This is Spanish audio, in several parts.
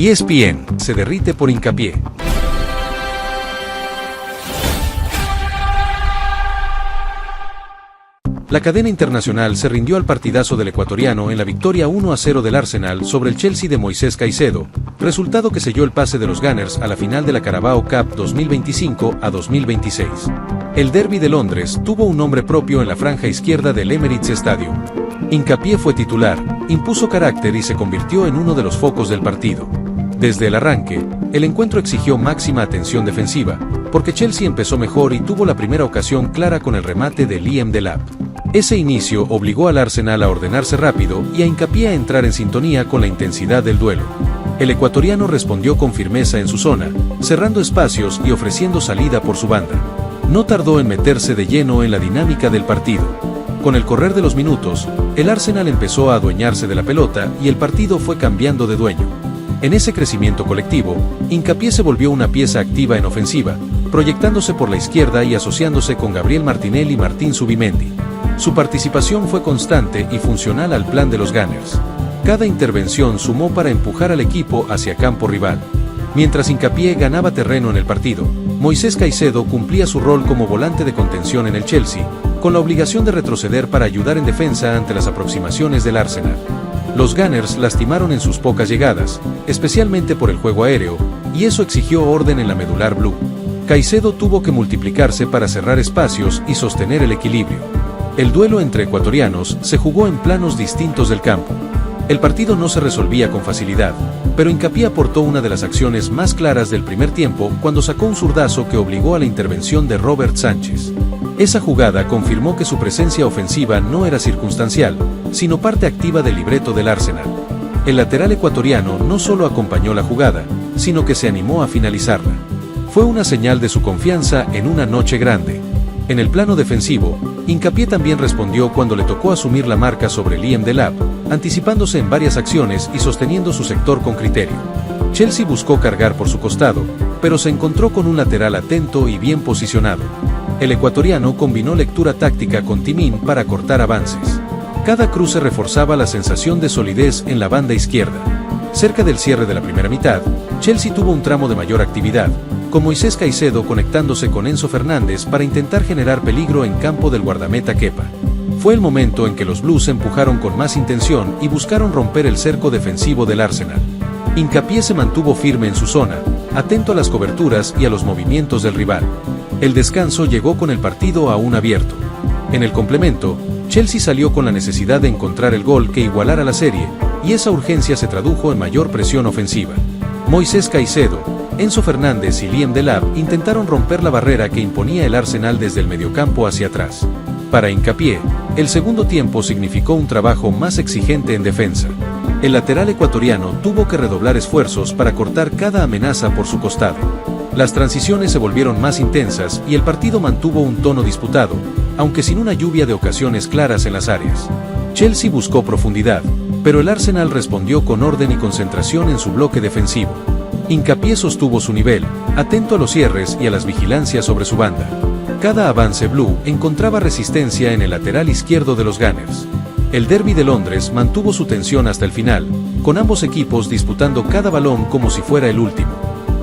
ESPN se derrite por Hincapié. La cadena internacional se rindió al partidazo del ecuatoriano en la victoria 1-0 del Arsenal sobre el Chelsea de Moisés Caicedo, resultado que selló el pase de los Gunners a la final de la Carabao Cup 2025-2026. El derbi de Londres tuvo un nombre propio en la franja izquierda del Emirates Stadium. Hincapié fue titular, impuso carácter y se convirtió en uno de los focos del partido. Desde el arranque, el encuentro exigió máxima atención defensiva, porque Chelsea empezó mejor y tuvo la primera ocasión clara con el remate de Liam Delap. Ese inicio obligó al Arsenal a ordenarse rápido y a Hincapié a entrar en sintonía con la intensidad del duelo. El ecuatoriano respondió con firmeza en su zona, cerrando espacios y ofreciendo salida por su banda. No tardó en meterse de lleno en la dinámica del partido. Con el correr de los minutos, el Arsenal empezó a adueñarse de la pelota y el partido fue cambiando de dueño. En ese crecimiento colectivo, Hincapié se volvió una pieza activa en ofensiva, proyectándose por la izquierda y asociándose con Gabriel Martinelli y Martín Zubimendi. Su participación fue constante y funcional al plan de los Gunners. Cada intervención sumó para empujar al equipo hacia campo rival. Mientras Hincapié ganaba terreno en el partido, Moisés Caicedo cumplía su rol como volante de contención en el Chelsea, con la obligación de retroceder para ayudar en defensa ante las aproximaciones del Arsenal. Los Gunners lastimaron en sus pocas llegadas, especialmente por el juego aéreo, y eso exigió orden en la medular blue. Caicedo tuvo que multiplicarse para cerrar espacios y sostener el equilibrio. El duelo entre ecuatorianos se jugó en planos distintos del campo. El partido no se resolvía con facilidad, pero Hincapié aportó una de las acciones más claras del primer tiempo cuando sacó un zurdazo que obligó a la intervención de Robert Sánchez. Esa jugada confirmó que su presencia ofensiva no era circunstancial, sino parte activa del libreto del Arsenal. El lateral ecuatoriano no solo acompañó la jugada, sino que se animó a finalizarla. Fue una señal de su confianza en una noche grande. En el plano defensivo, Hincapié también respondió cuando le tocó asumir la marca sobre Liam Delap, anticipándose en varias acciones y sosteniendo su sector con criterio. Chelsea buscó cargar por su costado, pero se encontró con un lateral atento y bien posicionado. El ecuatoriano combinó lectura táctica con timín para cortar avances. Cada cruce reforzaba la sensación de solidez en la banda izquierda. Cerca del cierre de la primera mitad, Chelsea tuvo un tramo de mayor actividad, con Moisés Caicedo conectándose con Enzo Fernández para intentar generar peligro en campo del guardameta Kepa. Fue el momento en que los Blues empujaron con más intención y buscaron romper el cerco defensivo del Arsenal. Hincapié se mantuvo firme en su zona, atento a las coberturas y a los movimientos del rival. El descanso llegó con el partido aún abierto. En el complemento, Chelsea salió con la necesidad de encontrar el gol que igualara la serie, y esa urgencia se tradujo en mayor presión ofensiva. Moisés Caicedo, Enzo Fernández y Liam Delap intentaron romper la barrera que imponía el Arsenal desde el mediocampo hacia atrás. Para Hincapié, el segundo tiempo significó un trabajo más exigente en defensa. El lateral ecuatoriano tuvo que redoblar esfuerzos para cortar cada amenaza por su costado. Las transiciones se volvieron más intensas y el partido mantuvo un tono disputado, aunque sin una lluvia de ocasiones claras en las áreas. Chelsea buscó profundidad, pero el Arsenal respondió con orden y concentración en su bloque defensivo. Hincapié sostuvo su nivel, atento a los cierres y a las vigilancias sobre su banda. Cada avance blue encontraba resistencia en el lateral izquierdo de los Gunners. El derbi de Londres mantuvo su tensión hasta el final, con ambos equipos disputando cada balón como si fuera el último.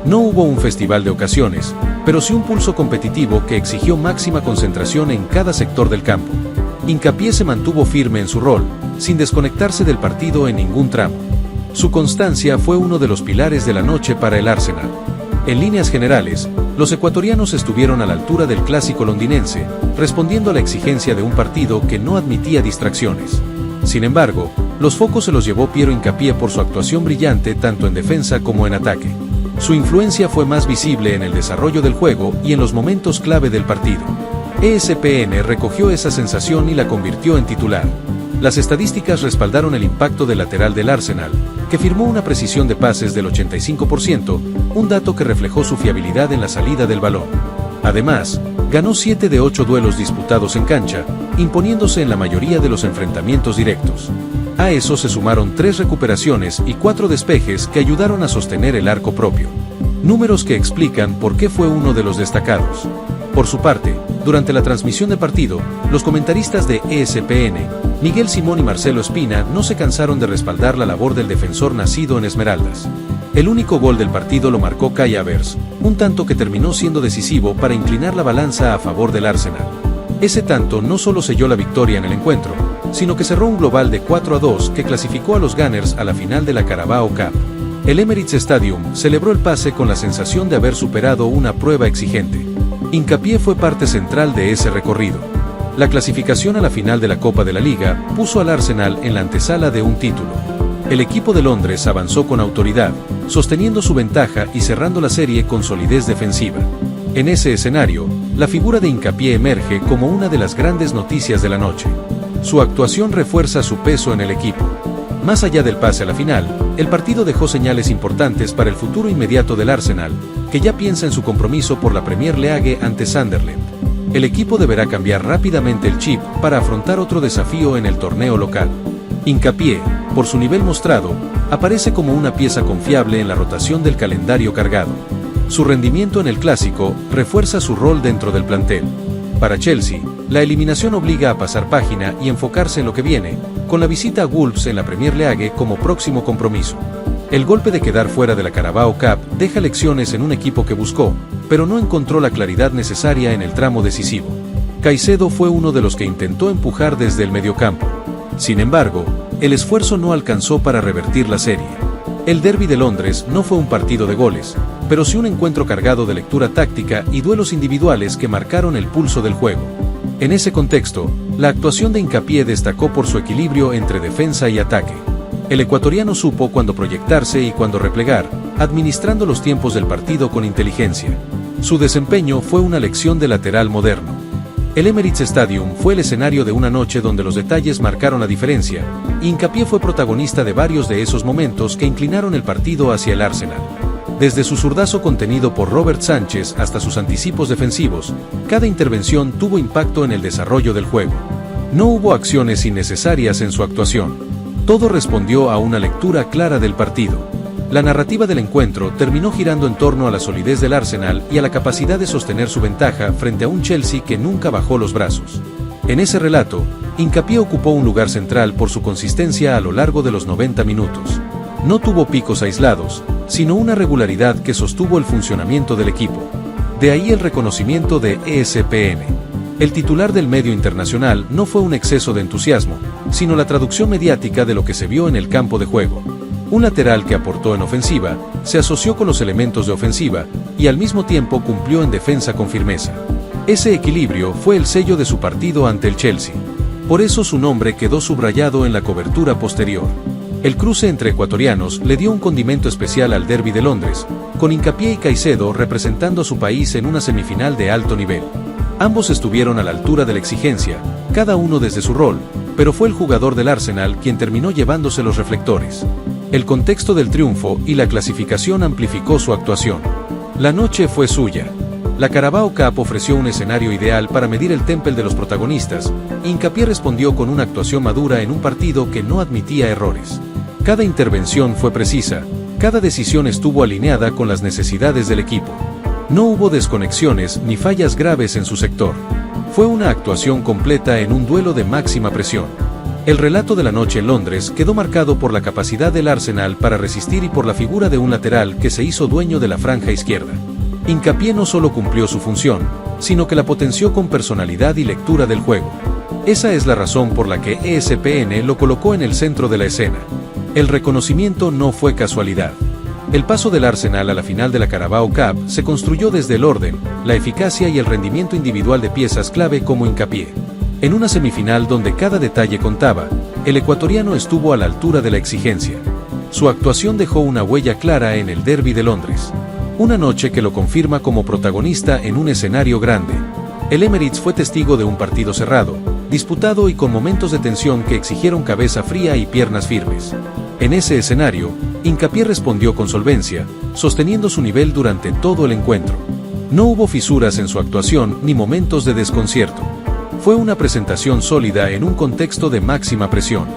No hubo un festival de ocasiones, pero sí un pulso competitivo que exigió máxima concentración en cada sector del campo. Hincapié se mantuvo firme en su rol, sin desconectarse del partido en ningún tramo. Su constancia fue uno de los pilares de la noche para el Arsenal. En líneas generales, los ecuatorianos estuvieron a la altura del clásico londinense, respondiendo a la exigencia de un partido que no admitía distracciones. Sin embargo, los focos se los llevó Piero Hincapié por su actuación brillante tanto en defensa como en ataque. Su influencia fue más visible en el desarrollo del juego y en los momentos clave del partido. ESPN recogió esa sensación y la convirtió en titular. Las estadísticas respaldaron el impacto del lateral del Arsenal, que firmó una precisión de pases del 85%, un dato que reflejó su fiabilidad en la salida del balón. Además, ganó 7 de 8 duelos disputados en cancha, imponiéndose en la mayoría de los enfrentamientos directos. A eso se sumaron 3 recuperaciones y 4 despejes que ayudaron a sostener el arco propio. Números que explican por qué fue uno de los destacados. Por su parte, durante la transmisión del partido, los comentaristas de ESPN, Miguel Simón y Marcelo Espina, no se cansaron de respaldar la labor del defensor nacido en Esmeraldas. El único gol del partido lo marcó Kai Havertz, un tanto que terminó siendo decisivo para inclinar la balanza a favor del Arsenal. Ese tanto no solo selló la victoria en el encuentro, sino que cerró un global de 4-2 que clasificó a los Gunners a la final de la Carabao Cup. El Emirates Stadium celebró el pase con la sensación de haber superado una prueba exigente. Hincapié fue parte central de ese recorrido. La clasificación a la final de la Copa de la Liga puso al Arsenal en la antesala de un título. El equipo de Londres avanzó con autoridad, sosteniendo su ventaja y cerrando la serie con solidez defensiva. En ese escenario, la figura de Hincapié emerge como una de las grandes noticias de la noche. Su actuación refuerza su peso en el equipo. Más allá del pase a la final, el partido dejó señales importantes para el futuro inmediato del Arsenal, que ya piensa en su compromiso por la Premier League ante Sunderland. El equipo deberá cambiar rápidamente el chip para afrontar otro desafío en el torneo local. Hincapié, por su nivel mostrado, aparece como una pieza confiable en la rotación del calendario cargado. Su rendimiento en el Clásico refuerza su rol dentro del plantel. Para Chelsea, la eliminación obliga a pasar página y enfocarse en lo que viene, con la visita a Wolves en la Premier League como próximo compromiso. El golpe de quedar fuera de la Carabao Cup deja lecciones en un equipo que buscó, pero no encontró la claridad necesaria en el tramo decisivo. Caicedo fue uno de los que intentó empujar desde el mediocampo. Sin embargo, el esfuerzo no alcanzó para revertir la serie. El derbi de Londres no fue un partido de goles, pero sí un encuentro cargado de lectura táctica y duelos individuales que marcaron el pulso del juego. En ese contexto, la actuación de Hincapié destacó por su equilibrio entre defensa y ataque. El ecuatoriano supo cuándo proyectarse y cuándo replegar, administrando los tiempos del partido con inteligencia. Su desempeño fue una lección de lateral moderno. El Emirates Stadium fue el escenario de una noche donde los detalles marcaron la diferencia, y Hincapié fue protagonista de varios de esos momentos que inclinaron el partido hacia el Arsenal. Desde su zurdazo contenido por Robert Sánchez hasta sus anticipos defensivos, cada intervención tuvo impacto en el desarrollo del juego. No hubo acciones innecesarias en su actuación. Todo respondió a una lectura clara del partido. La narrativa del encuentro terminó girando en torno a la solidez del Arsenal y a la capacidad de sostener su ventaja frente a un Chelsea que nunca bajó los brazos. En ese relato, Hincapié ocupó un lugar central por su consistencia a lo largo de los 90 minutos. No tuvo picos aislados, sino una regularidad que sostuvo el funcionamiento del equipo. De ahí el reconocimiento de ESPN. El titular del medio internacional no fue un exceso de entusiasmo, sino la traducción mediática de lo que se vio en el campo de juego. Un lateral que aportó en ofensiva, se asoció con los elementos de ofensiva y al mismo tiempo cumplió en defensa con firmeza. Ese equilibrio fue el sello de su partido ante el Chelsea. Por eso su nombre quedó subrayado en la cobertura posterior. El cruce entre ecuatorianos le dio un condimento especial al derbi de Londres, con Hincapié y Caicedo representando a su país en una semifinal de alto nivel. Ambos estuvieron a la altura de la exigencia, cada uno desde su rol, pero fue el jugador del Arsenal quien terminó llevándose los reflectores. El contexto del triunfo y la clasificación amplificó su actuación. La noche fue suya. La Carabao Cup ofreció un escenario ideal para medir el temple de los protagonistas, e Hincapié respondió con una actuación madura en un partido que no admitía errores. Cada intervención fue precisa, cada decisión estuvo alineada con las necesidades del equipo. No hubo desconexiones ni fallas graves en su sector. Fue una actuación completa en un duelo de máxima presión. El relato de la noche en Londres quedó marcado por la capacidad del Arsenal para resistir y por la figura de un lateral que se hizo dueño de la franja izquierda. Hincapié no solo cumplió su función, sino que la potenció con personalidad y lectura del juego. Esa es la razón por la que ESPN lo colocó en el centro de la escena. El reconocimiento no fue casualidad. El paso del Arsenal a la final de la Carabao Cup se construyó desde el orden, la eficacia y el rendimiento individual de piezas clave como Hincapié. En una semifinal donde cada detalle contaba, el ecuatoriano estuvo a la altura de la exigencia. Su actuación dejó una huella clara en el derbi de Londres. Una noche que lo confirma como protagonista en un escenario grande. El Emirates fue testigo de un partido cerrado, disputado y con momentos de tensión que exigieron cabeza fría y piernas firmes. En ese escenario, Hincapié respondió con solvencia, sosteniendo su nivel durante todo el encuentro. No hubo fisuras en su actuación ni momentos de desconcierto. Fue una presentación sólida en un contexto de máxima presión.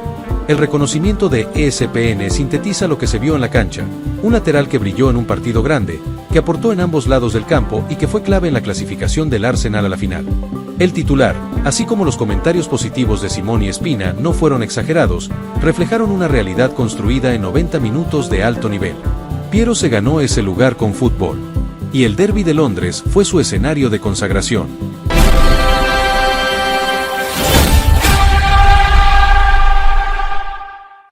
El reconocimiento de ESPN sintetiza lo que se vio en la cancha, un lateral que brilló en un partido grande, que aportó en ambos lados del campo y que fue clave en la clasificación del Arsenal a la final. El titular, así como los comentarios positivos de Simón y Espina no fueron exagerados, reflejaron una realidad construida en 90 minutos de alto nivel. Piero se ganó ese lugar con fútbol. Y el Derby de Londres fue su escenario de consagración.